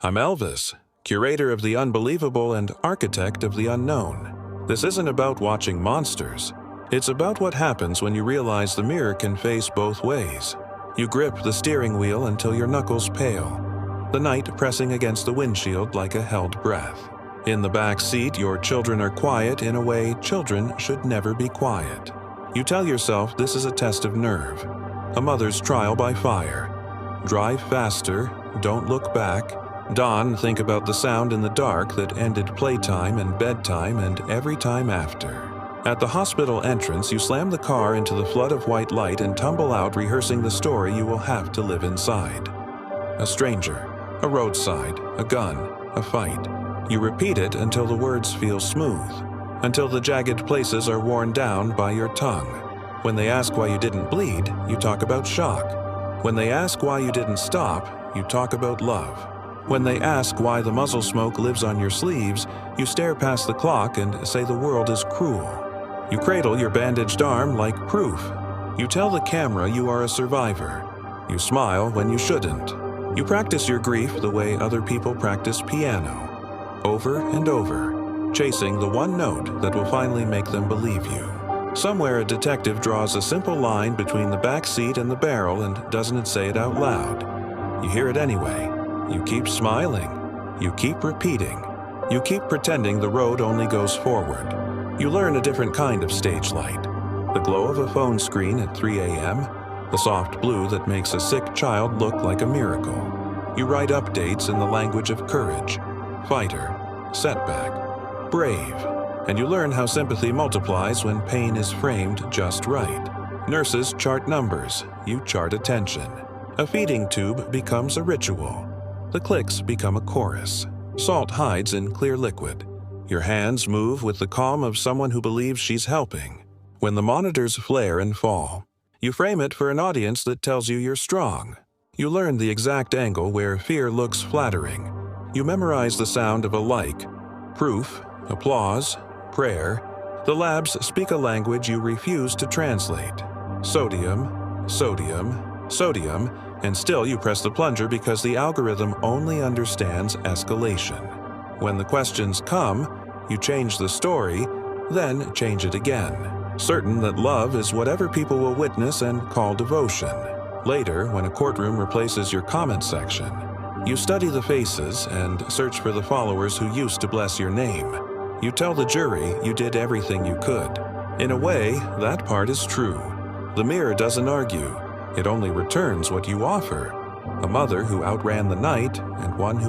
I'm Elvis, curator of the unbelievable and architect of the unknown. This isn't about watching monsters. It's about what happens when you realize the mirror can face both ways. You grip the steering wheel until your knuckles pale, the night pressing against the windshield like a held breath. In the back seat, your children are quiet in a way children should never be quiet. You tell yourself this is a test of nerve, a mother's trial by fire. Drive faster, don't look back. Dawn, think about the sound in the dark that ended playtime and bedtime and every time after. At the hospital entrance, you slam the car into the flood of white light and tumble out rehearsing the story you will have to live inside. A stranger, a roadside, a gun, a fight. You repeat it until the words feel smooth, until the jagged places are worn down by your tongue. When they ask why you didn't bleed, you talk about shock. When they ask why you didn't stop, you talk about love. When they ask why the muzzle smoke lives on your sleeves, you stare past the clock and say the world is cruel. You cradle your bandaged arm like proof. You tell the camera you are a survivor. You smile when you shouldn't. You practice your grief the way other people practice piano. Over and over, chasing the one note that will finally make them believe you. Somewhere a detective draws a simple line between the back seat and the barrel and doesn't say it out loud. You hear it anyway. You keep smiling. You keep repeating. You keep pretending the road only goes forward. You learn a different kind of stage light. The glow of a phone screen at 3 a.m., the soft blue that makes a sick child look like a miracle. You write updates in the language of courage, fighter, setback, brave, and you learn how sympathy multiplies when pain is framed just right. Nurses chart numbers, you chart attention. A feeding tube becomes a ritual. The clicks become a chorus. Salt hides in clear liquid. Your hands move with the calm of someone who believes she's helping. When the monitors flare and fall, you frame it for an audience that tells you you're strong. You learn the exact angle where fear looks flattering. You memorize the sound of a like, proof, applause, prayer. The labs speak a language you refuse to translate. Sodium, sodium, sodium, and still you press the plunger because the algorithm only understands escalation. When the questions come, you change the story, then change it again, certain that love is whatever people will witness and call devotion. Later, when a courtroom replaces your comment section, you study the faces and search for the followers who used to bless your name. You tell the jury you did everything you could. In a way, that part is true. The mirror doesn't argue. It only returns what you offer. A mother who outran the night and one who